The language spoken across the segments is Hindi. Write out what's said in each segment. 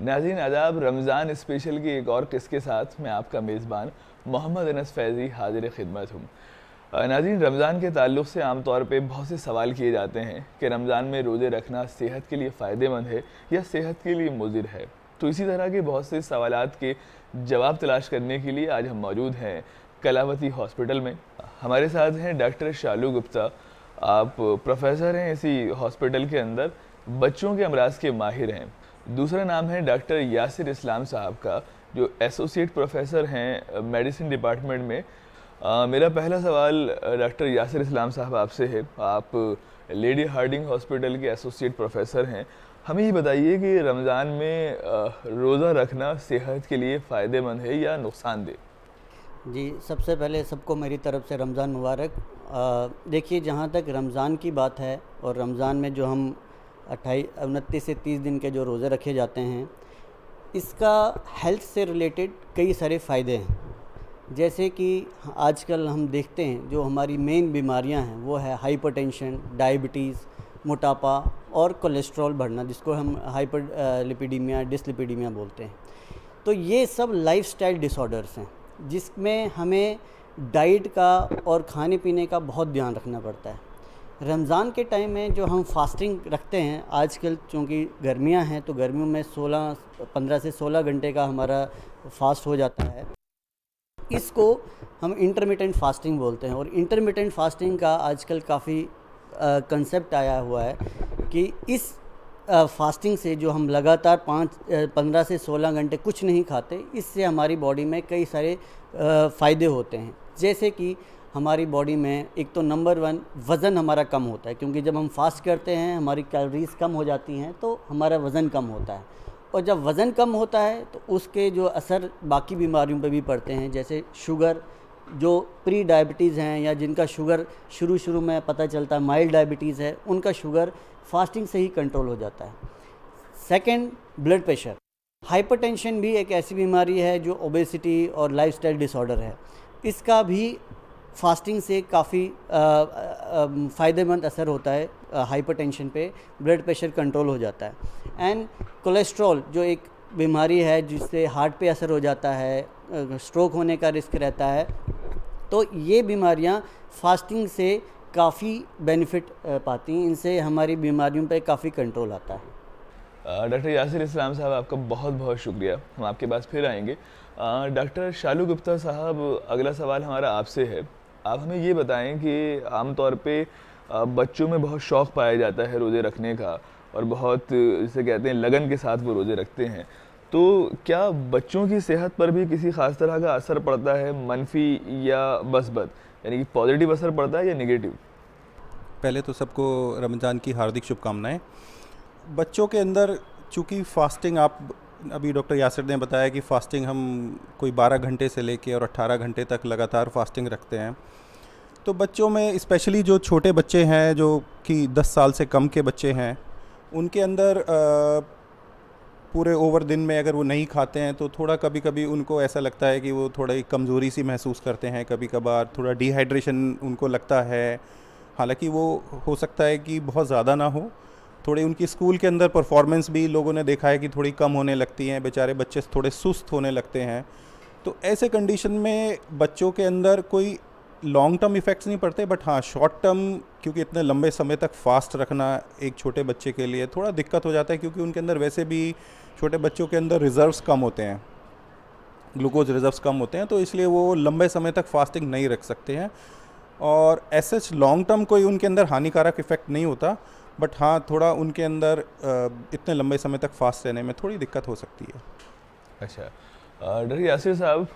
नाज़रीन आदाब, रमज़ान स्पेशल की एक और किस्त के साथ मैं आपका मेज़बान मोहम्मद अनस फैज़ी हाजिर खिदमत हूँ। नाज़रीन, रमज़ान के ताल्लुक़ से आम तौर पे बहुत से सवाल किए जाते हैं कि रमज़ान में रोज़े रखना सेहत के लिए फ़ायदेमंद है या सेहत के लिए मुज़िर है। तो इसी तरह के बहुत से सवालात के जवाब तलाश करने के लिए आज हम मौजूद हैं कलावती हॉस्पिटल में। हमारे साथ हैं डॉक्टर शालू गुप्ता। आप प्रोफेसर हैं इसी हॉस्पिटल के अंदर, बच्चों के अमराज के माहिर हैं। दूसरा नाम है डॉक्टर यासिर इस्लाम साहब का, जो एसोसिएट प्रोफेसर हैं मेडिसिन डिपार्टमेंट में। मेरा पहला सवाल डॉक्टर यासिर इस्लाम साहब आपसे है। आप लेडी हार्डिंग हॉस्पिटल के एसोसिएट प्रोफेसर हैं। हमें ये बताइए कि रमज़ान में रोज़ा रखना सेहत के लिए फ़ायदेमंद है या नुकसानदेह? जी, सबसे पहले सबको मेरी तरफ़ से रमज़ान मुबारक। देखिए, जहाँ तक रमज़ान की बात है और रमज़ान में जो हम 29 से 30 दिन के जो रोज़े रखे जाते हैं, इसका हेल्थ से रिलेटेड कई सारे फ़ायदे हैं। जैसे कि आजकल हम देखते हैं जो हमारी मेन बीमारियां हैं वो है हाइपरटेंशन, डायबिटीज़, मोटापा और कोलेस्ट्रॉल बढ़ना, जिसको हम हाइपर लिपिडीमिया, डिसलिपिडीमिया बोलते हैं। तो ये सब लाइफस्टाइल डिसऑर्डर्स हैं जिसमें हमें डाइट का और खाने पीने का बहुत ध्यान रखना पड़ता है। रमज़ान के टाइम में जो हम फास्टिंग रखते हैं, आजकल चूँकि गर्मियां हैं तो गर्मियों में 15 से 16 घंटे का हमारा फास्ट हो जाता है। इसको हम इंटरमिटेंट फास्टिंग बोलते हैं। और इंटरमिटेंट फास्टिंग का आजकल काफ़ी कंसेप्ट आया हुआ है कि इस फास्टिंग से जो हम लगातार 15 से 16 घंटे कुछ नहीं खाते, इससे हमारी बॉडी में कई सारे फ़ायदे होते हैं। जैसे कि हमारी बॉडी में एक तो नंबर 1 वज़न हमारा कम होता है, क्योंकि जब हम फास्ट करते हैं हमारी कैलोरीज़ कम हो जाती हैं तो हमारा वज़न कम होता है। और जब वज़न कम होता है तो उसके जो असर बाकी बीमारियों पे भी पड़ते हैं, जैसे शुगर, जो प्री डायबिटीज़ हैं या जिनका शुगर शुरू में पता चलता है माइल्ड डायबिटीज़ है, उनका शुगर फास्टिंग से ही कंट्रोल हो जाता है। Second, blood pressure. हाइपरटेंशन भी एक ऐसी बीमारी है जो ओबेसिटी और लाइफस्टाइल डिसऑर्डर है, इसका भी फास्टिंग से काफ़ी फ़ायदेमंद असर होता है। हाइपरटेंशन पे ब्लड प्रेशर कंट्रोल हो जाता है। एंड कोलेस्ट्रॉल जो एक बीमारी है जिससे हार्ट पे असर हो जाता है, स्ट्रोक होने का रिस्क रहता है। तो ये बीमारियां फास्टिंग से काफ़ी बेनिफिट पाती हैं, इनसे हमारी बीमारियों पे काफ़ी कंट्रोल आता है। डॉक्टर यासिर इस्लाम साहब, आपका बहुत बहुत शुक्रिया। हम आपके पास फिर आएंगे। डॉक्टर शालू गुप्ता साहब, अगला सवाल हमारा आपसे है। आप हमें ये बताएं कि आमतौर पे बच्चों में बहुत शौक़ पाया जाता है रोज़े रखने का और बहुत, जिसे कहते हैं, लगन के साथ वो रोज़े रखते हैं। तो क्या बच्चों की सेहत पर भी किसी ख़ास तरह का असर पड़ता है, मनफी या बसबत, यानी कि पॉजिटिव असर पड़ता है या नेगेटिव? पहले तो सबको रमज़ान की हार्दिक शुभकामनाएं। बच्चों के अंदर चूँकि फ़ास्टिंग, आप अभी डॉक्टर यासिर ने बताया कि फ़ास्टिंग हम कोई 12 घंटे से लेके और 18 घंटे तक लगातार फ़ास्टिंग रखते हैं। तो बच्चों में स्पेशली जो छोटे बच्चे हैं, जो कि 10 साल से कम के बच्चे हैं, उनके अंदर पूरे ओवर दिन में अगर वो नहीं खाते हैं तो थोड़ा कभी कभी उनको ऐसा लगता है कि वो थोड़ा ही कमज़ोरी सी महसूस करते हैं। कभी कभार थोड़ा डिहाइड्रेशन उनको लगता है, हालांकि वो हो सकता है कि बहुत ज़्यादा ना हो। थोड़ी उनकी स्कूल के अंदर परफॉर्मेंस भी लोगों ने देखा है कि थोड़ी कम होने लगती हैं, बेचारे बच्चे थोड़े सुस्त होने लगते हैं। तो ऐसे कंडीशन में बच्चों के अंदर कोई लॉन्ग टर्म इफ़ेक्ट्स नहीं पड़ते, बट हाँ शॉर्ट टर्म, क्योंकि इतने लंबे समय तक फास्ट रखना एक छोटे बच्चे के लिए थोड़ा दिक्कत हो जाता है, क्योंकि उनके अंदर वैसे भी छोटे बच्चों के अंदर रिज़र्व्स कम होते हैं, ग्लूकोज रिज़र्व्स कम होते हैं, तो इसलिए वो लंबे समय तक फास्टिंग नहीं रख सकते हैं। और ऐसे लॉन्ग टर्म कोई उनके अंदर हानिकारक इफ़ेक्ट नहीं होता, बट हाँ थोड़ा उनके अंदर इतने लंबे समय तक फास्ट रहने में थोड़ी दिक्कत हो सकती है। अच्छा, डॉक्टर यासिर साहब,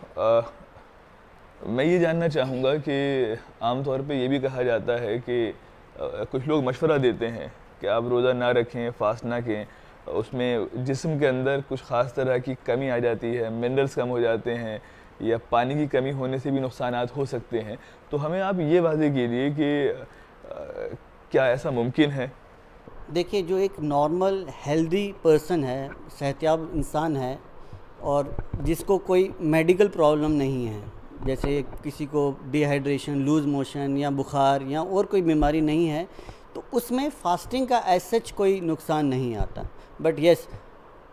मैं ये जानना चाहूँगा कि आमतौर पे ये भी कहा जाता है कि कुछ लोग मशवरा देते हैं कि आप रोज़ा ना रखें, फास्ट ना करें, उसमें जिस्म के अंदर कुछ ख़ास तरह की कमी आ जाती है, मिनरल्स कम हो जाते हैं या पानी की कमी होने से भी नुकसानात हो सकते हैं। तो हमें आप ये वाज़ेह कीजिए कि क्या ऐसा मुमकिन है? देखिए, जो एक नॉर्मल हेल्दी पर्सन है, सेहतयाब इंसान है और जिसको कोई मेडिकल प्रॉब्लम नहीं है, जैसे किसी को डिहाइड्रेशन, लूज़ मोशन या बुखार या और कोई बीमारी नहीं है, तो उसमें फास्टिंग का एज सच कोई नुकसान नहीं आता। बट यस,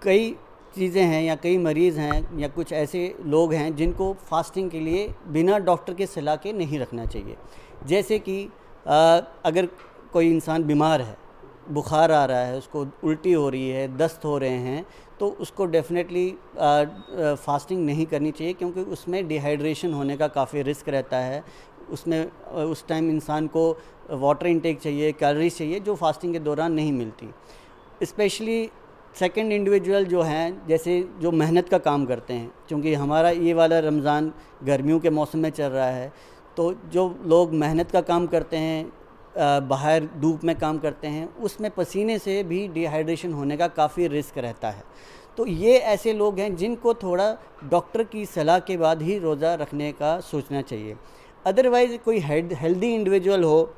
कई चीज़ें हैं या कई मरीज़ हैं या कुछ ऐसे लोग हैं जिनको फास्टिंग के लिए बिना डॉक्टर के सलाह के नहीं रखना चाहिए। जैसे कि अगर कोई इंसान बीमार है, बुखार आ रहा है, उसको उल्टी हो रही है, दस्त हो रहे हैं, तो उसको डेफिनेटली फास्टिंग नहीं करनी चाहिए, क्योंकि उसमें डिहाइड्रेशन होने का काफ़ी रिस्क रहता है। उसमें उस टाइम इंसान को वाटर इंटेक चाहिए, कैलोरीज चाहिए, जो फास्टिंग के दौरान नहीं मिलती। स्पेशली सेकंड इंडिविजुअल जो हैं, जैसे जो मेहनत का काम करते हैं, क्योंकि हमारा ये वाला रमज़ान गर्मियों के मौसम में चल रहा है, तो जो लोग मेहनत का काम करते हैं, बाहर धूप में काम करते हैं, उसमें पसीने से भी डिहाइड्रेशन होने का काफ़ी रिस्क रहता है। तो ये ऐसे लोग हैं जिनको थोड़ा डॉक्टर की सलाह के बाद ही रोज़ा रखने का सोचना चाहिए। अदरवाइज़ कोई हेल्दी इंडिविजुअल हो,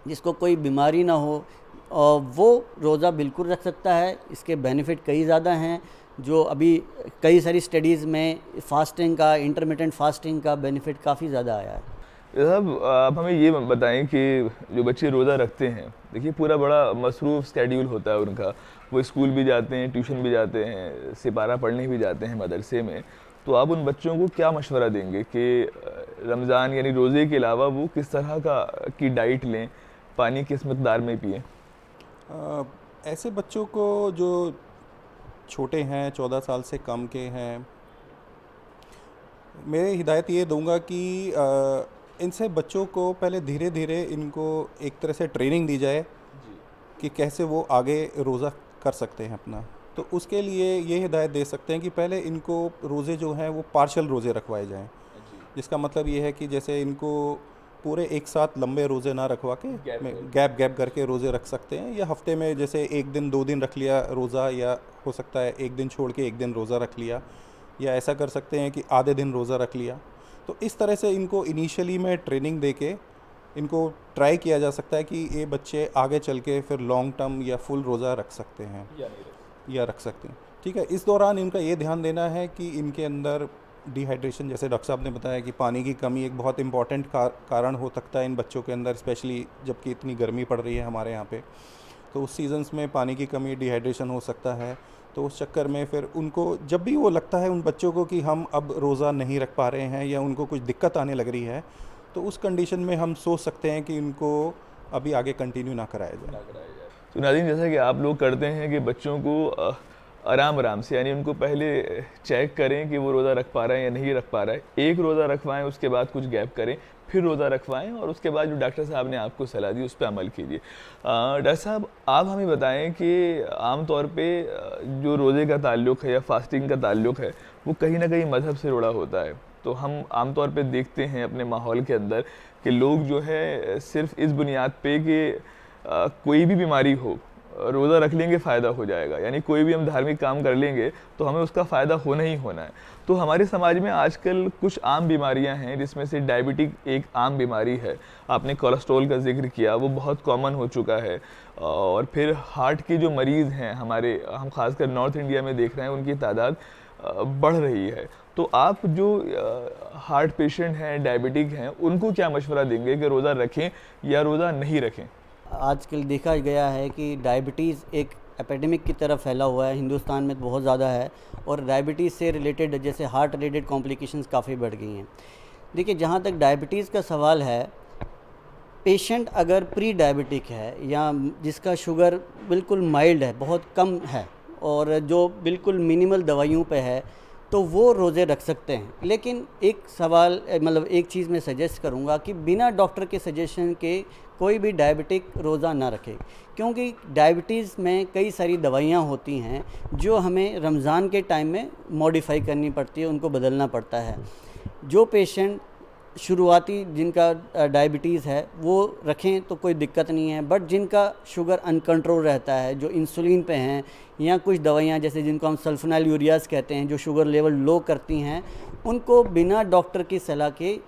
जिसको कोई बीमारी ना हो, और वो रोज़ा बिल्कुल रख सकता है। इसके बेनिफिट कई ज़्यादा हैं, जो अभी कई सारी स्टडीज़ में फास्टिंग का, इंटरमिटेंट फास्टिंग का बेनिफिट काफ़ी ज़्यादा आया है। साहब, आप हमें ये बताएं कि जो बच्चे रोज़ा रखते हैं, देखिए पूरा बड़ा मसरूफ़ स्केड्यूल होता है उनका, वो स्कूल भी जाते हैं, ट्यूशन भी जाते हैं, सिपारा पढ़ने भी जाते हैं मदरसे में, तो आप उन बच्चों को क्या मशवरा देंगे कि रमज़ान यानी रोज़े के अलावा वो किस तरह की डाइट लें, पानी किस मकदार में पिएँ? ऐसे बच्चों को जो छोटे हैं, 14 साल से कम के हैं, मैं हिदायत ये दूंगा कि इनसे बच्चों को पहले धीरे धीरे इनको एक तरह से ट्रेनिंग दी जाए कि कैसे वो आगे रोज़ा कर सकते हैं अपना। तो उसके लिए ये हिदायत दे सकते हैं कि पहले इनको रोज़े जो हैं वो पार्शल रोज़े रखवाए जाएं, जिसका मतलब ये है कि जैसे इनको पूरे एक साथ लंबे रोज़े ना रखवा के गैप करके रोज़े रख सकते हैं, या हफ्ते में जैसे एक दिन 2 दिन रख लिया रोज़ा, या हो सकता है एक दिन छोड़ के एक दिन रोज़ा रख लिया, या ऐसा कर सकते हैं कि आधे दिन रोज़ा रख लिया। तो इस तरह से इनको इनिशियली में ट्रेनिंग दे के इनको ट्राई किया जा सकता है कि ये बच्चे आगे चल के फिर लॉन्ग टर्म या फुल रोज़ा रख सकते हैं या रख सकते हैं। ठीक है, इस दौरान इनका ये ध्यान देना है कि इनके अंदर डिहाइड्रेशन, जैसे डॉक्टर साहब ने बताया कि पानी की कमी एक बहुत इंपॉर्टेंट कारण हो सकता है इन बच्चों के अंदर, स्पेशली जबकि इतनी गर्मी पड़ रही है हमारे यहाँ पे, तो उस सीजन्स में पानी की कमी, डिहाइड्रेशन हो सकता है। तो उस चक्कर में फिर उनको जब भी वो लगता है उन बच्चों को कि हम अब रोज़ा नहीं रख पा रहे हैं या उनको कुछ दिक्कत आने लग रही है, तो उस कंडीशन में हम सोच सकते हैं कि इनको अभी आगे कंटिन्यू ना कराया जाए। तो नाज़रीन, जैसा कि आप लोग करते हैं कि बच्चों को आराम से, यानी उनको पहले चेक करें कि वो रोज़ा रख पा रहा है या नहीं रख पा रहा है, एक रोज़ा रखवाएं, उसके बाद कुछ गैप करें, फिर रोज़ा रखवाएं, और उसके बाद जो डॉक्टर साहब ने आपको सलाह दी उस पर अमल कीजिए। डॉक्टर साहब, आप हमें बताएं कि आम तौर पे जो रोज़े का ताल्लुक़ है या फास्टिंग का ताल्लुक़ है, वो कहीं ना कहीं मज़हब से जुड़ा होता है। तो हम आम तौर पे देखते हैं अपने माहौल के अंदर कि लोग जो है सिर्फ इस बुनियाद पे कि कोई भी बीमारी हो, रोज़ा रख लेंगे फ़ायदा हो जाएगा, यानी कोई भी हम धार्मिक काम कर लेंगे तो हमें उसका फ़ायदा होना ही होना है। तो हमारे समाज में आजकल कुछ आम बीमारियां हैं, जिसमें से डायबिटिक एक आम बीमारी है। आपने कोलेस्ट्रॉल का जिक्र किया, वो बहुत कॉमन हो चुका है। और फिर हार्ट के जो मरीज़ हैं हम खासकर नॉर्थ इंडिया में देख रहे हैं, उनकी तादाद बढ़ रही है। तो आप जो हार्ट पेशेंट हैं, डायबिटिक हैं, उनको क्या मशवरा देंगे कि रोज़ा रखें या रोज़ा नहीं रखें? आजकल देखा गया है कि डायबिटीज़ एक एपिडेमिक की तरफ फैला हुआ है, हिंदुस्तान में बहुत ज़्यादा है, और डायबिटीज़ से रिलेटेड जैसे हार्ट रिलेटेड कॉम्प्लिकेशंस काफ़ी बढ़ गई हैं। देखिए, जहाँ तक डायबिटीज़ का सवाल है, पेशेंट अगर प्री डायबिटिक है या जिसका शुगर बिल्कुल माइल्ड है, बहुत कम है, और जो बिल्कुल मिनिमल दवाइयों पे है, तो वो रोज़े रख सकते हैं। लेकिन एक सवाल, मतलब एक चीज़ मैं सजेस्ट करूँगा कि बिना डॉक्टर के सजेशन के कोई भी डायबिटिक रोज़ा ना रखे, क्योंकि डायबिटीज़ में कई सारी दवाइयाँ होती हैं जो हमें रमज़ान के टाइम में मॉडिफ़ाई करनी पड़ती है, उनको बदलना पड़ता है। जो पेशेंट शुरुआती जिनका डायबिटीज़ है वो रखें तो कोई दिक्कत नहीं है, बट जिनका शुगर अनकंट्रोल रहता है, जो इंसुलिन पे हैं, या कुछ दवाइयाँ जैसे जिनको हम सल्फोनाइल यूरियाज़ कहते हैं जो शुगर लेवल लो करती हैं, उनको बिना डॉक्टर की सलाह के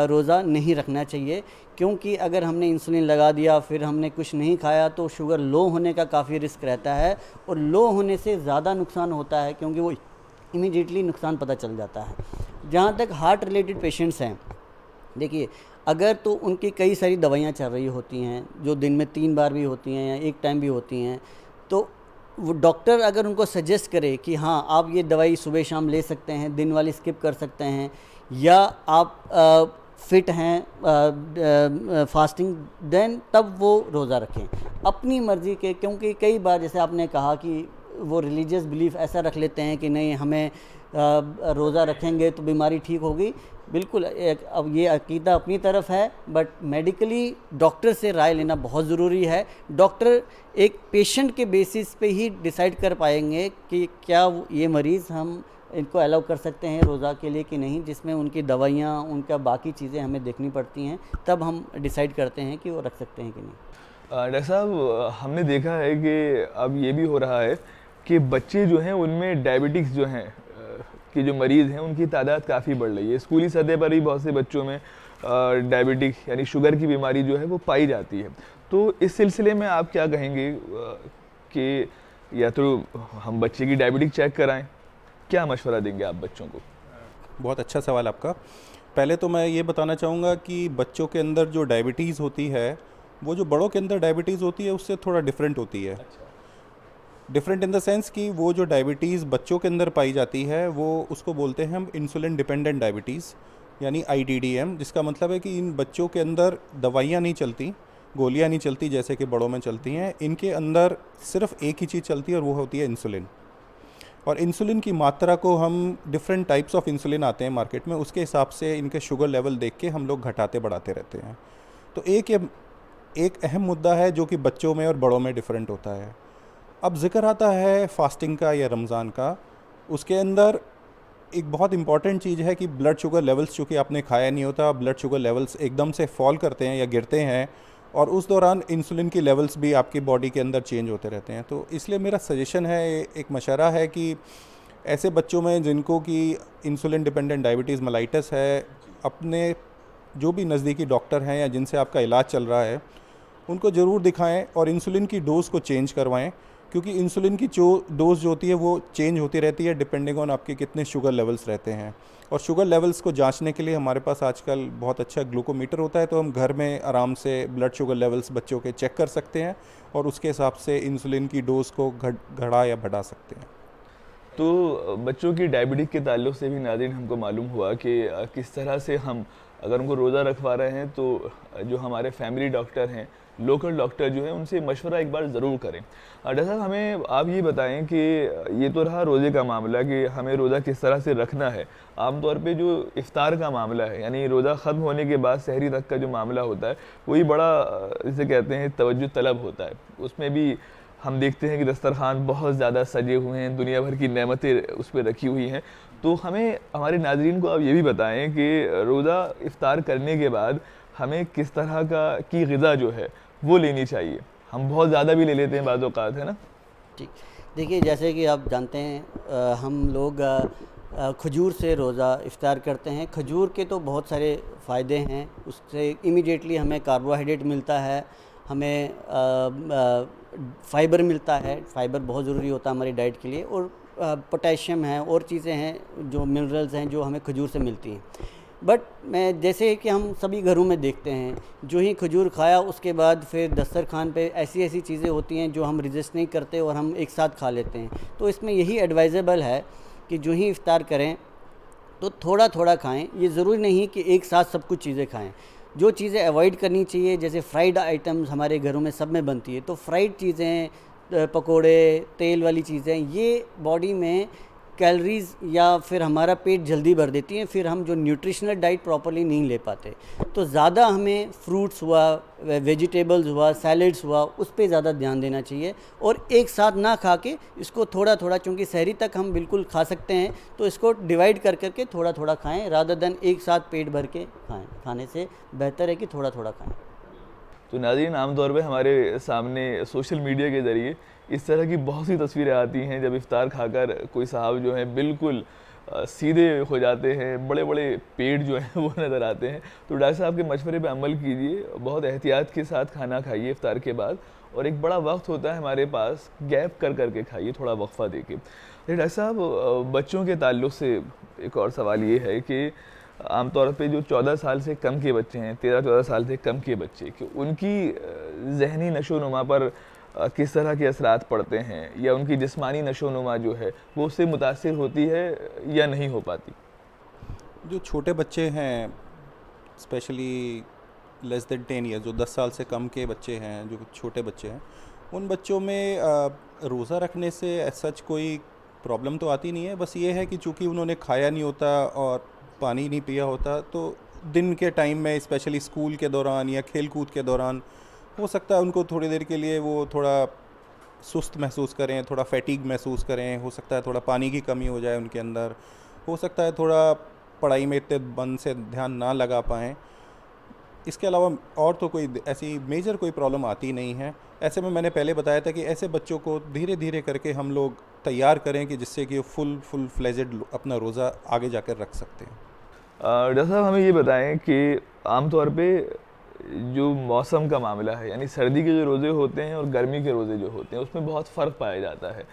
रोज़ा नहीं रखना चाहिए। क्योंकि अगर हमने इंसुलिन लगा दिया फिर हमने कुछ नहीं खाया तो शुगर लो होने का काफ़ी रिस्क रहता है, और लो होने से ज़्यादा नुकसान होता है क्योंकि वो इमीडिएटली नुकसान पता चल जाता है। जहाँ तक हार्ट रिलेटेड पेशेंट्स हैं, देखिए अगर तो उनकी कई सारी दवाइयाँ चल रही होती हैं जो दिन में 3 बार भी होती हैं या एक टाइम भी होती हैं, तो वो डॉक्टर अगर उनको सजेस्ट करे कि हाँ आप ये दवाई सुबह शाम ले सकते हैं, दिन वाली स्किप कर सकते हैं, या आप फिट हैं फास्टिंग, देन तब वो रोज़ा रखें अपनी मर्ज़ी के। क्योंकि कई बार जैसे आपने कहा कि वो रिलीजियस बिलीफ ऐसा रख लेते हैं कि नहीं हमें रोज़ा रखेंगे तो बीमारी ठीक होगी। बिल्कुल अब ये अकीदा अपनी तरफ है, बट मेडिकली डॉक्टर से राय लेना बहुत ज़रूरी है। डॉक्टर एक पेशेंट के बेसिस पे ही डिसाइड कर पाएंगे कि क्या ये मरीज़ हम इनको अलाउ कर सकते हैं रोज़ा के लिए कि नहीं, जिसमें उनकी दवाइयाँ, उनका बाकी चीज़ें हमें देखनी पड़ती हैं, तब हम डिसाइड करते हैं कि वो रख सकते हैं कि नहीं। डॉक्टर साहब, हमने देखा है कि अब ये भी हो रहा है कि बच्चे जो हैं उनमें डायबिटिक्स जो हैं कि जो मरीज़ हैं उनकी तादाद काफ़ी बढ़ रही है। स्कूली सतह पर भी बहुत से बच्चों में डायबिटिक यानी शुगर की बीमारी जो है वो पाई जाती है। तो इस सिलसिले में आप क्या कहेंगे कि या तो हम बच्चे की डायबिटिक चेक कराएं, क्या मशवरा देंगे आप बच्चों को? बहुत अच्छा सवाल आपका। पहले तो मैं ये बताना चाहूँगा कि बच्चों के अंदर जो डायबिटीज़ होती है वो जो बड़ों के अंदर डायबिटीज़ होती है उससे थोड़ा डिफरेंट होती है। डिफरेंट इन द सेंस कि वो जो डायबिटीज़ बच्चों के अंदर पाई जाती है वो उसको बोलते हैं हम इंसुलिन डिपेंडेंट डायबिटीज़ यानी IDDM, जिसका मतलब है कि इन बच्चों के अंदर दवाइयाँ नहीं चलती, गोलियाँ नहीं चलती जैसे कि बड़ों में चलती हैं। इनके अंदर सिर्फ एक ही चीज़ चलती है और वो होती है इंसुलिन। और इंसुलिन की मात्रा को हम डिफरेंट टाइप्स ऑफ इंसुलिन आते हैं मार्केट में, उसके हिसाब से इनके शुगर लेवल देख के हम लोग घटाते बढ़ाते रहते हैं। तो एक अहम मुद्दा है जो कि बच्चों में और बड़ों में डिफरेंट होता है। अब जिक्र आता है फास्टिंग का या रमज़ान का, उसके अंदर एक बहुत इंपॉर्टेंट चीज़ है कि ब्लड शुगर लेवल्स, चूँकि आपने खाया नहीं होता, ब्लड शुगर लेवल्स एकदम से फॉल करते हैं या गिरते हैं, और उस दौरान इंसुलिन की लेवल्स भी आपकी बॉडी के अंदर चेंज होते रहते हैं। तो इसलिए मेरा सजेशन है, एक मशवरा है कि ऐसे बच्चों में जिनको कि इंसुलिन डिपेंडेंट डायबिटीज़ मेलाइटस है, अपने जो भी नज़दीकी डॉक्टर हैं या जिनसे आपका इलाज चल रहा है उनको ज़रूर दिखाएं और इंसुलिन की डोज़ को चेंज करवाएं, क्योंकि इंसुलिन की जो डोज़ जो होती है वो चेंज होती रहती है डिपेंडिंग ऑन आपके कितने शुगर लेवल्स रहते हैं। और शुगर लेवल्स को जांचने के लिए हमारे पास आजकल बहुत अच्छा ग्लूकोमीटर होता है, तो हम घर में आराम से ब्लड शुगर लेवल्स बच्चों के चेक कर सकते हैं और उसके हिसाब से इंसुलिन की डोज़ को घटा या बढ़ा सकते हैं। तो बच्चों की डायबिटिक के ताल्लुक़ से भी नाज़रीन हमको मालूम हुआ कि किस तरह से हम अगर उनको रोज़ा रखवा रहे हैं तो जो हमारे फैमिली डॉक्टर हैं, लोकल डॉक्टर जो है उनसे मशवरा एक बार ज़रूर करें। डॉक्टर साहब, हमें आप ये बताएं कि ये तो रहा रोज़े का मामला कि हमें रोज़ा किस तरह से रखना है। आमतौर पे जो इफ़्तार का मामला है यानी रोज़ा ख़त्म होने के बाद सहरी तक का जो मामला होता है वही बड़ा जिसे कहते हैं तवज्जो तलब होता है। उसमें भी हम देखते हैं कि दस्तरखान बहुत ज़्यादा सजे हुए हैं, दुनिया भर की नेमतें उस पर रखी हुई हैं। तो हमें हमारे नाज़रीन को आप ये भी बताएं कि रोज़ा इफ़्तार करने के बाद हमें किस तरह की ग़िज़ा जो है वो लेनी चाहिए। हम बहुत ज़्यादा भी ले लेते हैं बाज़ औक़ात, है ना? ठीक, देखिए जैसे कि आप जानते हैं हम लोग खजूर से रोज़ा इफ़्तार करते हैं। खजूर के तो बहुत सारे फ़ायदे हैं, उससे इमीडिएटली हमें कार्बोहाइड्रेट मिलता है, हमें फ़ाइबर मिलता है। फ़ाइबर बहुत ज़रूरी होता है हमारी डाइट के लिए, और पोटेशियम है और चीज़ें हैं जो मिनरल्स हैं जो हमें खजूर से मिलती हैं। बट मैं जैसे कि हम सभी घरों में देखते हैं, जो ही खजूर खाया उसके बाद फिर दस्तरखान पे ऐसी ऐसी चीज़ें होती हैं जो हम रिजिस्ट नहीं करते और हम एक साथ खा लेते हैं। तो इसमें यही एडवाइजेबल है कि जो ही इफ़्तार करें तो थोड़ा थोड़ा खाएं। ये ज़रूरी नहीं कि एक साथ सब कुछ चीज़ें खाएं। जो चीज़ें अवॉइड करनी चाहिए, जैसे फ्राइड आइटम्स हमारे घरों में सब में बनती है, तो फ्राइड चीज़ें, पकोड़े, तेल वाली चीज़ें, ये बॉडी में कैलोरीज या फिर हमारा पेट जल्दी भर देती हैं, फिर हम जो न्यूट्रिशनल डाइट प्रॉपर्ली नहीं ले पाते। तो ज़्यादा हमें फ्रूट्स हुआ, वेजिटेबल्स हुआ, सैलड्स हुआ, उस पे ज़्यादा ध्यान देना चाहिए और एक साथ ना खा के इसको थोड़ा थोड़ा, चूँकि सहरी तक हम बिल्कुल खा सकते हैं, तो इसको डिवाइड कर करके थोड़ा थोड़ा खाएं रादर देन एक साथ पेट भर के खाएं। खाने से बेहतर है कि थोड़ा थोड़ा खाएं। तो नाज़रीन, आमतौर पे हमारे सामने सोशल मीडिया के ज़रिए इस तरह की बहुत सी तस्वीरें आती हैं जब इफ़्तार खाकर कोई साहब जो हैं बिल्कुल सीधे हो जाते हैं, बड़े बड़े पेट जो हैं वो नज़र आते हैं। तो डॉक्टर साहब के मशवरे पे अमल कीजिए, बहुत एहतियात के साथ खाना खाइए इफ़्तार के बाद, और एक बड़ा वक्त होता है हमारे पास, गैप कर करके खाइए, थोड़ा वक्फा दे के। डॉक्टर साहब, बच्चों के ताल्लुक़ से एक और सवाल ये है कि आमतौर पे जो 14 साल से कम के बच्चे हैं, 13-14 साल से कम के बच्चे, कि उनकी ज़हनी नशोनुमा पर किस तरह के असरात पड़ते हैं, या उनकी जिस्मानी नशोनुमा जो है वो उससे मुतासिर होती है या नहीं हो पाती? जो छोटे बच्चे हैं, स्पेशली लेस देन 10 ईयर, जो 10 साल से कम के बच्चे हैं, जो छोटे बच्चे हैं, उन बच्चों में रोज़ा रखने से सच कोई प्रॉब्लम तो आती नहीं है। बस ये है कि चूँकि उन्होंने खाया नहीं होता और पानी नहीं पिया होता, तो दिन के टाइम में, स्पेशली स्कूल के दौरान या खेल कूद के दौरान, हो सकता है उनको थोड़ी देर के लिए वो थोड़ा सुस्त महसूस करें, थोड़ा फैटीग महसूस करें, हो सकता है थोड़ा पानी की कमी हो जाए उनके अंदर, हो सकता है थोड़ा पढ़ाई में इतने मन से ध्यान ना लगा पाएँ। इसके अलावा और तो कोई ऐसी मेजर कोई प्रॉब्लम आती नहीं है। ऐसे में मैंने पहले बताया था कि ऐसे बच्चों को धीरे धीरे करके हम लोग तैयार करें कि जिससे कि फुल फ्लेजेड अपना रोज़ा आगे जाकर रख सकते हैं। डॉक्टर साहब, हमें ये बताएं कि आमतौर पे जो मौसम का मामला है, यानी सर्दी के जो रोज़े होते हैं और गर्मी के रोज़े जो होते हैं, उसमें बहुत फ़र्क पाया जाता है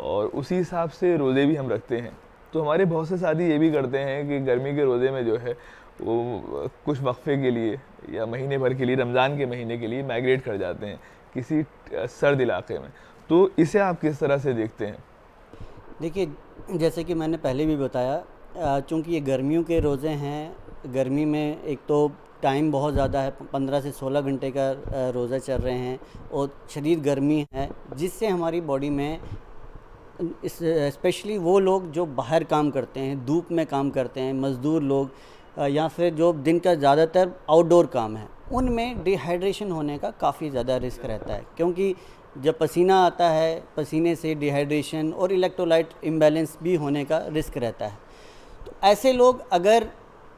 और उसी हिसाब से रोज़े भी हम रखते हैं। तो हमारे बहुत से साथी ये भी करते हैं कि गर्मी के रोज़े में जो है वो कुछ वक्फे के लिए या महीने भर के लिए, रमज़ान के महीने के लिए माइग्रेट कर जाते हैं किसी सर्द इलाके में। तो इसे आप किस तरह से देखते हैं? देखिए, जैसे कि मैंने पहले भी बताया, चूँकि ये गर्मियों के रोज़े हैं, गर्मी में एक तो टाइम बहुत ज़्यादा है, 15 से 16 घंटे का रोज़ा चल रहे हैं और शदीद गर्मी है, जिससे हमारी बॉडी में स्पेशली वो लोग जो बाहर काम करते हैं, धूप में काम करते हैं, मज़दूर लोग, या फिर जो दिन का ज़्यादातर आउटडोर काम है, उनमें डिहाइड्रेशन होने का काफ़ी ज़्यादा रिस्क रहता है। क्योंकि जब पसीना आता है, पसीने से डिहाइड्रेशन और इलेक्ट्रोलाइट इम्बैलेंस भी होने का रिस्क रहता है। तो ऐसे लोग अगर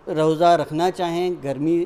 रोज़ा रखना चाहें, गर्मी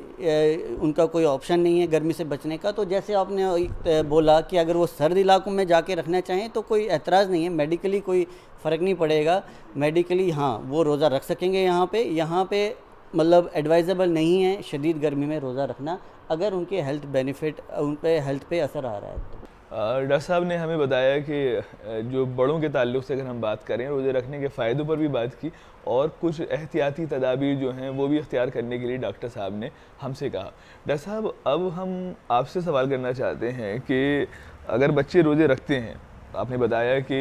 उनका कोई ऑप्शन नहीं है गर्मी से बचने का, तो जैसे आपने बोला कि अगर वो सर्द इलाकों में जाके रखना चाहें तो कोई एतराज़ नहीं है, मेडिकली कोई फ़र्क नहीं पड़ेगा। मेडिकली हाँ, वो रोज़ा रख सकेंगे। यहाँ पे मतलब एडवाइजेबल नहीं है शदीद गर्मी में रोज़ा रखना, अगर उनके हेल्थ बेनिफिट, उन पे हेल्थ पे असर आ रहा है तो। डॉक्टर साहब ने हमें बताया कि जो बड़ों के ताल्लुक़ से अगर हम बात करें, रोज़े रखने के फ़ायदों पर भी बात की और कुछ एहतियाती तदाबीर जो हैं वो भी इख्तियार करने के लिए डॉक्टर साहब ने हमसे कहा। डॉक्टर साहब, अब हम आपसे सवाल करना चाहते हैं कि अगर बच्चे रोज़े रखते हैं, आपने बताया कि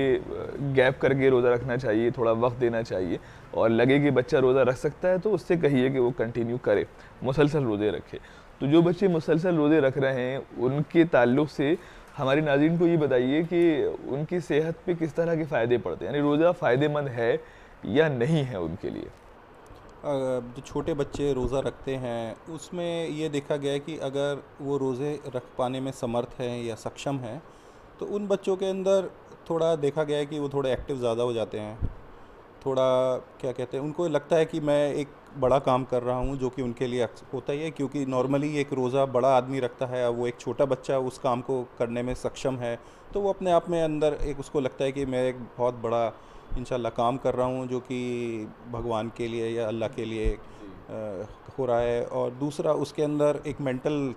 गैप करके रोज़ा रखना चाहिए, थोड़ा वक्त देना चाहिए, और लगे कि बच्चा रोज़ा रख सकता है तो उससे कहिए कि वो कंटिन्यू करे, मुसलसल रोज़े रखे। तो जो बच्चे मुसलसल रोज़े रख रहे हैं, उनके ताल्लुक़ से हमारे नाज़रीन को ये बताइए कि उनकी सेहत पे किस तरह के फ़ायदे पड़ते हैं, यानी रोज़ा फ़ायदेमंद है या नहीं है उनके लिए? जो छोटे बच्चे रोज़ा रखते हैं, उसमें ये देखा गया है कि अगर वो रोज़े रख पाने में समर्थ हैं या सक्षम हैं, तो उन बच्चों के अंदर थोड़ा देखा गया है कि वो थोड़े एक्टिव ज़्यादा हो जाते हैं। थोड़ा क्या कहते हैं, उनको लगता है कि मैं एक बड़ा काम कर रहा हूँ, जो कि उनके लिए होता ही है, क्योंकि नॉर्मली एक रोज़ा बड़ा आदमी रखता है, अब वो एक छोटा बच्चा उस काम को करने में सक्षम है, तो वो अपने आप में अंदर एक उसको लगता है कि मैं एक बहुत बड़ा इंशाल्लाह काम कर रहा हूँ, जो कि भगवान के लिए या अल्लाह के लिए हो रहा है। और दूसरा, उसके अंदर एक मेंटल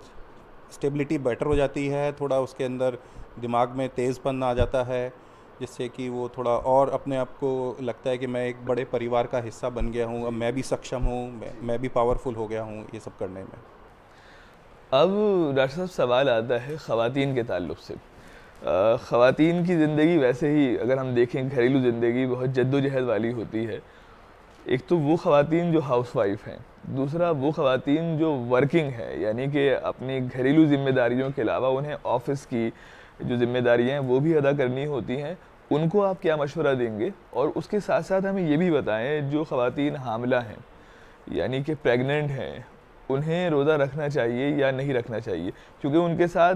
स्टेबिलिटी बेटर हो जाती है, थोड़ा उसके अंदर दिमाग में तेज़पन आ जाता है, जिससे कि वो थोड़ा और अपने आप को लगता है कि मैं एक बड़े परिवार का हिस्सा बन गया हूँ, अब मैं भी सक्षम हूँ, मैं भी पावरफुल हो गया हूँ ये सब करने में। अब डॉक्टर साहब, सवाल आता है ख़वातीन के ताल्लुक़ से। ख़वातीन की ज़िंदगी वैसे ही अगर हम देखें, घरेलू ज़िंदगी बहुत जद्दोजहद वाली होती है। एक तो वो ख़वातीन जो हाउसवाइफ हैं, दूसरा वो ख़वातीन जो वर्किंग है, यानी कि अपनी घरेलू ज़िम्मेदारियों के अलावा उन्हें ऑफ़िस की जो ज़िम्मेदारियाँ हैं वो भी अदा करनी होती हैं, उनको आप क्या मशवरा देंगे? और उसके साथ साथ हमें ये भी बताएं, जो ख़वातीन हामिला हैं यानी कि प्रेग्नेंट हैं, उन्हें रोज़ा रखना चाहिए या नहीं रखना चाहिए? क्योंकि उनके साथ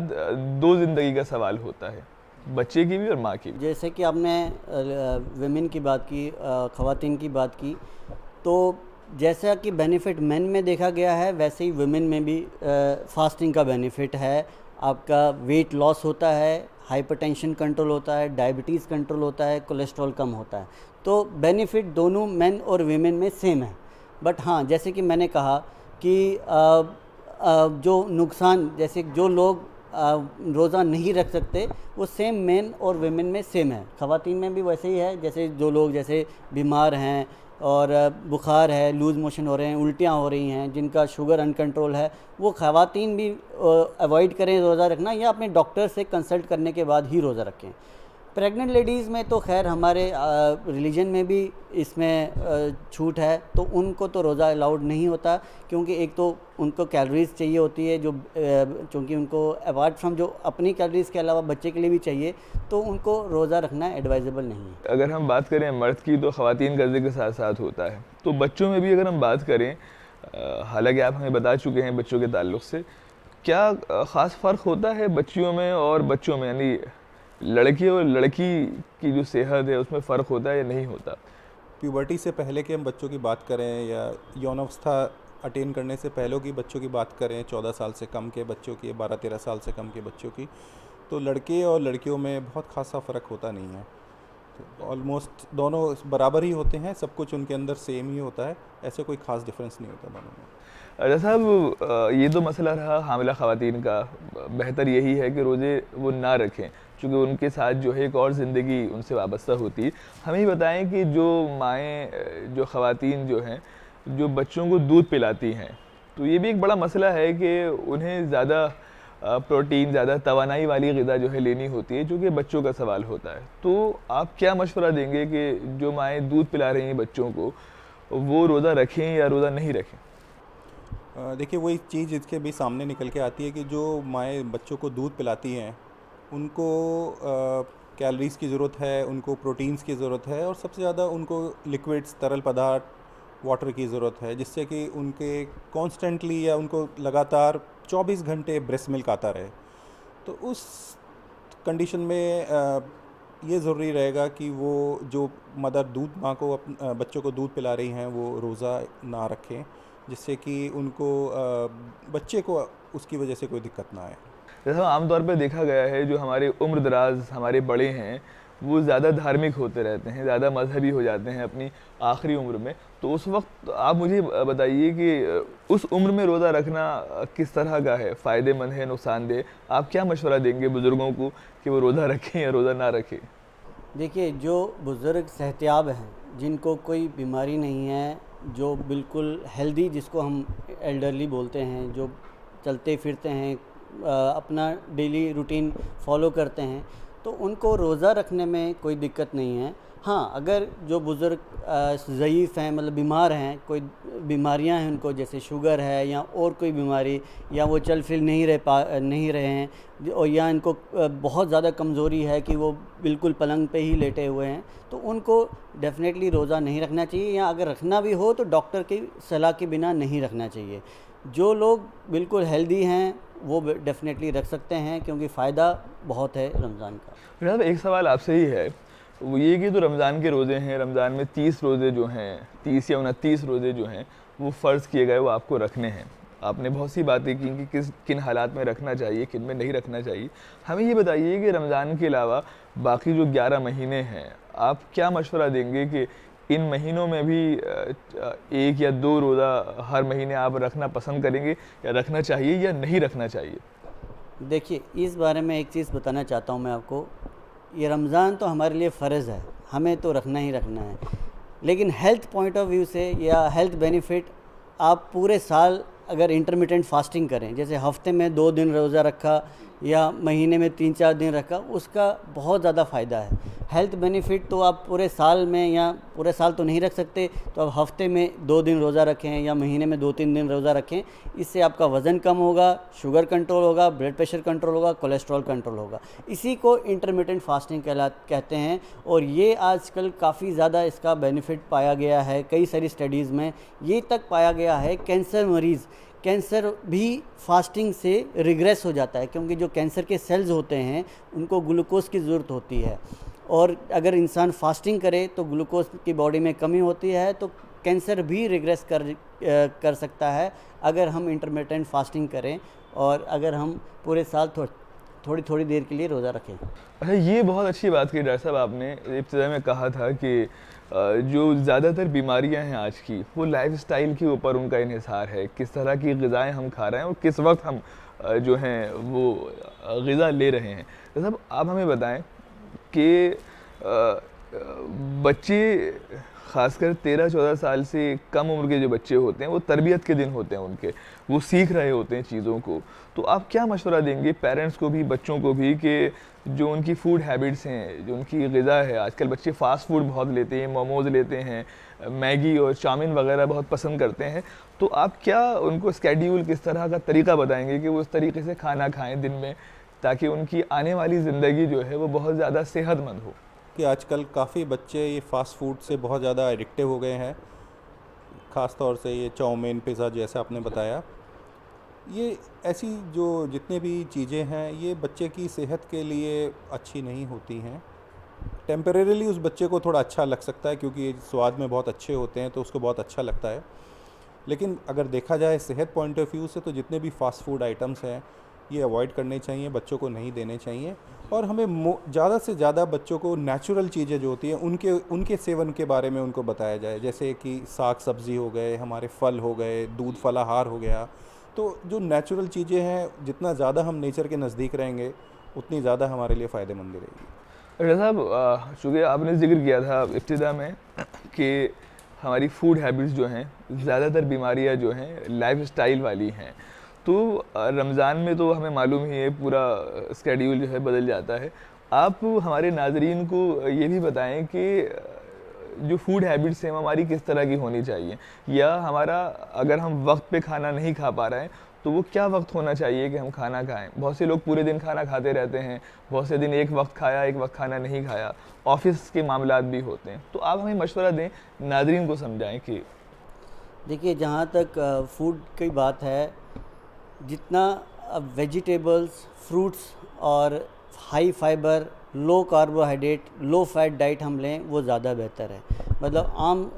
दो ज़िंदगी का सवाल होता है, बच्चे की भी और माँ की भी। जैसे कि आपने वेमेन की बात की, ख़वातीन की बात की, तो जैसा कि बेनिफिट मेन में देखा गया है वैसे ही वुमेन में भी फास्टिंग का बेनिफिट है। आपका वेट लॉस होता है, हाइपरटेंशन कंट्रोल होता है, डायबिटीज़ कंट्रोल होता है, कोलेस्ट्रॉल कम होता है। तो बेनिफिट दोनों मेन और वीमेन में सेम है। बट हाँ, जैसे कि मैंने कहा कि जो नुकसान, जैसे जो लोग रोज़ा नहीं रख सकते, वो सेम मेन और वीमेन में सेम है। ख़वातीन में भी वैसे ही है, जैसे जो लोग जैसे बीमार हैं और बुखार है, लूज़ मोशन हो रहे हैं, उल्टियाँ हो रही हैं, जिनका शुगर अनकंट्रोल है, वो ख़वातीन भी अवॉइड करें रोज़ा रखना, या अपने डॉक्टर से कंसल्ट करने के बाद ही रोज़ा रखें। प्रेग्नेंट लेडीज़ में तो खैर हमारे रिलीजन में भी इसमें छूट है, तो उनको तो रोज़ा अलाउड नहीं होता, क्योंकि एक तो उनको कैलोरीज़ चाहिए होती है, जो चूँकि उनको अपार्ट फ्रॉम जो अपनी कैलोरीज़ के अलावा बच्चे के लिए भी चाहिए, तो उनको रोज़ा रखना एडवाइजेबल नहीं है। अगर हम बात करें मर्द की, तो ख़वातीन का ज़िक्र साथ साथ होता है। तो बच्चों में भी अगर हम बात करें, हालांकि आप हमें बता चुके हैं बच्चों के ताल्लुक़ से, क्या ख़ास फ़र्क होता है बच्चियों में और बच्चों में? यानी लड़के और लड़की की जो सेहत है उसमें फ़र्क होता है या नहीं होता? प्यूबर्टी से पहले के हम बच्चों की बात करें या यौनावस्था अटेन करने से पहले की बच्चों की बात करें, 14 साल से कम के बच्चों की, 12-13 साल से कम के बच्चों की, तो लड़के और लड़कियों में बहुत खासा फ़र्क होता नहीं है। तो ऑलमोस्ट दोनों बराबर ही होते हैं, सब कुछ उनके अंदर सेम ही होता है, ऐसे कोई ख़ास डिफरेंस नहीं होता दोनों में। अच्छा साहब, ये तो मसला रहा हामिला ख़वातीन का। बेहतर यही है कि रोज़े वो ना रखें, क्योंकि उनके साथ जो है एक और ज़िंदगी उनसे वाबस्ता होती है। हमें ही बताएं कि जो माएँ, जो ख़वातीन जो हैं, जो बच्चों को दूध पिलाती हैं, तो ये भी एक बड़ा मसला है कि उन्हें ज़्यादा प्रोटीन, ज़्यादा तवानाई वाली ग़िज़ा जो है लेनी होती है, जो कि बच्चों का सवाल होता है। तो आप क्या मशवरा देंगे कि जो माएँ दूध पिला रही हैं बच्चों को, वो रोज़ा रखें या रोज़ा नहीं रखें? देखिए, वही चीज़ इसके भी सामने निकल के आती है कि जो माएँ बच्चों को दूध पिलाती हैं, उनको कैलोरीज़ की ज़रूरत है, उनको प्रोटीन्स की ज़रूरत है, और सबसे ज़्यादा उनको लिक्विड्स, तरल पदार्थ, वाटर की ज़रूरत है, जिससे कि उनके कॉन्स्टेंटली या उनको लगातार 24 घंटे ब्रेस्ट मिल्क आता रहे। तो उस कंडीशन में ये ज़रूरी रहेगा कि वो जो मदर माँ को बच्चों को दूध पिला रही हैं, वो रोज़ा ना रखें, जिससे कि उनको बच्चे को उसकी वजह से कोई दिक्कत ना आए। जैसा आमतौर पर देखा गया है, जो हमारे उम्र दराज हमारे बड़े हैं, वो ज़्यादा धार्मिक होते रहते हैं, ज़्यादा मजहबी हो जाते हैं अपनी आखिरी उम्र में। तो उस वक्त आप मुझे बताइए कि उस उम्र में रोज़ा रखना किस तरह का है, फ़ायदेमंद है, नुकसानदेह? आप क्या मशवरा देंगे बुज़ुर्गों को कि वो रोज़ा रखें या रोज़ा ना रखें? देखिए, जो बुज़ुर्ग सेहतियाब हैं, जिनको कोई बीमारी नहीं है, जो बिल्कुल हेल्दी, जिसको हम एल्डरली बोलते हैं, जो चलते फिरते हैं, अपना डेली रूटीन फॉलो करते हैं, तो उनको रोज़ा रखने में कोई दिक्कत नहीं है। हाँ, अगर जो बुज़ुर्ग ज़ईफ़ हैं, मतलब बीमार हैं, कोई बीमारियां हैं उनको, जैसे शुगर है या और कोई बीमारी, या वो चल फिर नहीं रहे हैं, और या इनको बहुत ज़्यादा कमज़ोरी है कि वो बिल्कुल पलंग पे ही लेटे हुए हैं, तो उनको डेफ़िनेटली रोज़ा नहीं रखना चाहिए, या अगर रखना भी हो तो डॉक्टर की सलाह के बिना नहीं रखना चाहिए। जो लोग बिल्कुल हेल्दी हैं वो डेफ़िनेटली रख सकते हैं, क्योंकि फ़ायदा बहुत है रमज़ान का। जनाब, एक सवाल आपसे ही है, वो ये कि तो रमज़ान के रोज़े हैं, रमज़ान में 30 रोज़े जो हैं, 30 या 29 रोज़े जो हैं, वो फ़र्ज़ किए गए, वो आपको रखने हैं। आपने बहुत सी बातें की कि किन हालात में रखना चाहिए, किन में नहीं रखना चाहिए। हमें ये बताइए कि रमज़ान के अलावा बाकी जो 11 महीने हैं, आप क्या मशवरा देंगे कि इन महीनों में भी 1 या 2 रोज़ा हर महीने आप रखना पसंद करेंगे, या रखना चाहिए या नहीं रखना चाहिए? देखिए, इस बारे में एक चीज़ बताना चाहता हूँ मैं आपको। ये रमज़ान तो हमारे लिए फ़र्ज़ है, हमें तो रखना ही रखना है, लेकिन हेल्थ पॉइंट ऑफ व्यू से या हेल्थ बेनिफिट, आप पूरे साल अगर इंटरमिटेंट फास्टिंग करें, जैसे हफ्ते में 2 दिन रोज़ा रखा या महीने में 3-4 दिन रखा, उसका बहुत ज़्यादा फ़ायदा है। हेल्थ बेनिफिट तो आप पूरे साल में या पूरे साल तो नहीं रख सकते, तो आप हफ्ते में 2 दिन रोज़ा रखें या महीने में 2-3 दिन रोज़ा रखें। इससे आपका वज़न कम होगा, शुगर कंट्रोल होगा, ब्लड प्रेशर कंट्रोल होगा, कोलेस्ट्रॉल कंट्रोल होगा। इसी को इंटरमिटेंट फास्टिंग कहते हैं और ये आजकल काफ़ी ज़्यादा इसका बेनिफिट पाया गया है। कई सारी स्टडीज़ में ये तक पाया गया है कैंसर भी फास्टिंग से रिग्रेस हो जाता है, क्योंकि जो कैंसर के सेल्स होते हैं उनको ग्लूकोज की ज़रूरत होती है और अगर इंसान फास्टिंग करे तो ग्लूकोज की बॉडी में कमी होती है, तो कैंसर भी रिग्रेस कर सकता है अगर हम इंटरमिटेंट फास्टिंग करें और अगर हम पूरे साल थोड़ी थोड़ी देर के लिए रोज़ा रखें। अच्छा, ये बहुत अच्छी बात की डॉक्टर साहब, आपने इब्तिदा में कहा था कि जो ज़्यादातर बीमारियां हैं आज की, वो लाइफस्टाइल के ऊपर उनका इन्हिसार है, किस तरह की ग़िज़ाएँ हम खा रहे हैं और किस वक्त हम जो हैं वो ग़िज़ा ले रहे हैं। डॉक्टर साहब, आप हमें बताएं कि बच्चे ख़ासकर 13-14 साल से कम उम्र के जो बच्चे होते हैं, वो तरबियत के दिन होते हैं उनके, वो सीख रहे होते हैं चीज़ों को, तो आप क्या मशवरा देंगे पेरेंट्स को भी, बच्चों को भी, कि जो उनकी फ़ूड हैबिट्स हैं, जो उनकी ग़िज़ा है, आजकल बच्चे फ़ास्ट फूड बहुत लेते हैं, मोमोज़ लेते हैं, मैगी और चाउमीन वगैरह बहुत पसंद करते हैं, तो आप क्या उनको स्केड्यूल, किस तरह का तरीका बताएंगे कि वो उस तरीके से खाना खाएँ दिन में, ताकि उनकी आने वाली ज़िंदगी जो है वो बहुत ज़्यादा सेहतमंद हो? कि आजकल काफ़ी बच्चे ये फ़ास्ट फूड से बहुत ज़्यादा एडिक्टिव हो गए हैं, ख़ास तौर से ये चाउमीन, पिज़्ज़ा जैसा आपने बताया। ये ऐसी जो जितने भी चीज़ें हैं, ये बच्चे की सेहत के लिए अच्छी नहीं होती हैं। टेम्परेरीली उस बच्चे को थोड़ा अच्छा लग सकता है क्योंकि ये स्वाद में बहुत अच्छे होते हैं, तो उसको बहुत अच्छा लगता है, लेकिन अगर देखा जाए सेहत पॉइंट ऑफ व्यू से तो जितने भी फ़ास्ट फूड आइटम्स हैं ये अवॉइड करने चाहिए, बच्चों को नहीं देने चाहिए। और हमें ज़्यादा से ज़्यादा बच्चों को नेचुरल चीज़ें जो होती हैं उनके सेवन के बारे में उनको बताया जाए, जैसे कि साग सब्ज़ी हो गए, हमारे फल हो गए, दूध फलाहार हो गया। तो जो नेचुरल चीज़ें हैं, जितना ज़्यादा हम नेचर के नज़दीक रहेंगे उतनी ज़्यादा हमारे लिए फ़ायदेमंद रहेगी। डॉक्टर साहब, चूँकि आपने जिक्र किया था इब्तिदा में कि हमारी फ़ूड हैबिट्स जो हैं, ज़्यादातर बीमारियां जो हैं लाइफस्टाइल वाली हैं, तो रमज़ान में तो हमें मालूम ही है पूरा स्केड्यूल जो है बदल जाता है। आप हमारे नाज़रीन को ये भी बताएं कि जो फूड हैबिट्स हैं वो हमारी किस तरह की होनी चाहिए, या हमारा अगर हम वक्त पे खाना नहीं खा पा रहे हैं तो वो क्या वक्त होना चाहिए कि हम खाना खाएं। बहुत से लोग पूरे दिन खाना खाते रहते हैं, बहुत से दिन एक वक्त खाया, एक वक्त खाना नहीं खाया, ऑफिस के मामलात भी होते हैं, तो आप हमें मशवरा दें, नाज़रीन को समझाएं कि देखिए, जहाँ तक फूड की बात है, जितना वेजिटेबल्स, फ्रूट्स और हाई फाइबर, लो कार्बोहाइड्रेट, लो फैट डाइट हम लें वो ज़्यादा बेहतर है। मतलब आम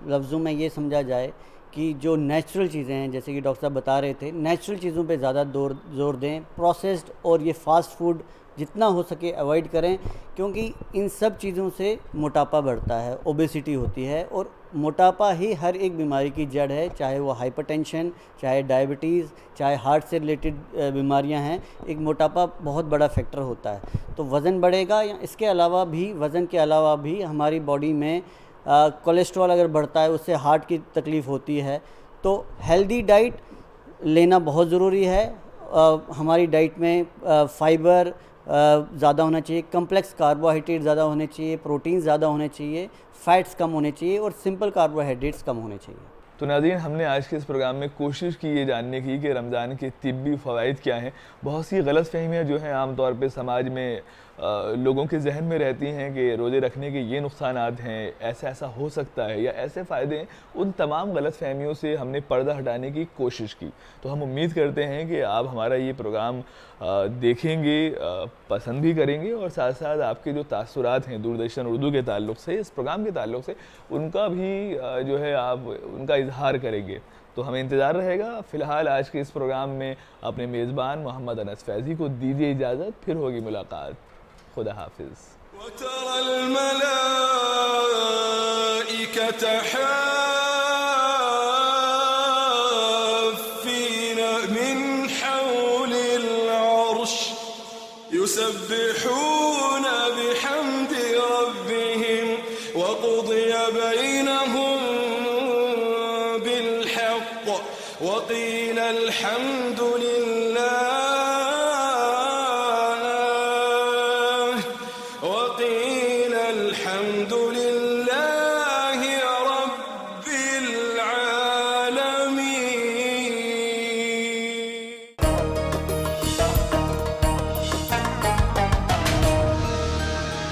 लफ्ज़ों में ये समझा जाए कि जो नेचुरल चीज़ें हैं, जैसे कि डॉक्टर साहब बता रहे थे, नेचुरल चीज़ों पे ज़्यादा जोर दें। प्रोसेस्ड और ये फास्ट फूड जितना हो सके अवॉइड करें, क्योंकि इन सब चीज़ों से मोटापा बढ़ता है, ओबेसिटी होती है, और मोटापा ही हर एक बीमारी की जड़ है, चाहे वो हाइपरटेंशन, चाहे डायबिटीज़, चाहे हार्ट से रिलेटेड बीमारियां हैं। एक मोटापा बहुत बड़ा फैक्टर होता है। तो वज़न बढ़ेगा, या इसके अलावा भी, वज़न के अलावा भी हमारी बॉडी में कोलेस्ट्रॉल अगर बढ़ता है, उससे हार्ट की तकलीफ़ होती है। तो हेल्दी डाइट लेना बहुत ज़रूरी है। हमारी डाइट में फाइबर ज़्यादा होना चाहिए, कम्प्लेक्स कार्बोहाइड्रेट ज़्यादा होने चाहिए, प्रोटीन ज़्यादा होने चाहिए, फ़ैट्स कम होने चाहिए और सिंपल कार्बोहाइड्रेट्स कम होने चाहिए। तो नाज़रीन, हमने आज के इस प्रोग्राम में कोशिश की ये जानने की कि रमज़ान के तिब्बी फ़वाइद क्या हैं। बहुत सी गलतफ़हमियाँ जो हैं आमतौर पे समाज में लोगों के जहन में रहती हैं कि रोज़े रखने के ये नुकसानात हैं, ऐसा ऐसा हो सकता है या ऐसे फ़ायदे हैं। उन तमाम गलतफ़हमियों से हमने पर्दा हटाने की कोशिश की। तो हम उम्मीद करते हैं कि आप हमारा ये प्रोग्राम देखेंगे, पसंद भी करेंगे, और साथ साथ आपके जो तासुरात हैं दूरदर्शन उर्दू के ताल्लुक़ से, इस प्रोग्राम के ताल्लुक़ से, उनका भी जो है आप उनका इजहार करेंगे। तो हमें इंतज़ार रहेगा। फ़िलहाल आज के इस प्रोग्राम में अपने मेज़बान मोहम्मद अनस फैज़ी को दीजिए इजाज़त, फिर होगी मुलाकात। खुदा हाफिज़। वतरा अल-मलाइकत हाफ़ीना मिन हौलिल अर्श युसब्बिहूना बिहम्दि रब्बिहिम वक़ुदिय बैनहुम बिल हक़्क़ वक़ील अल्हम्दु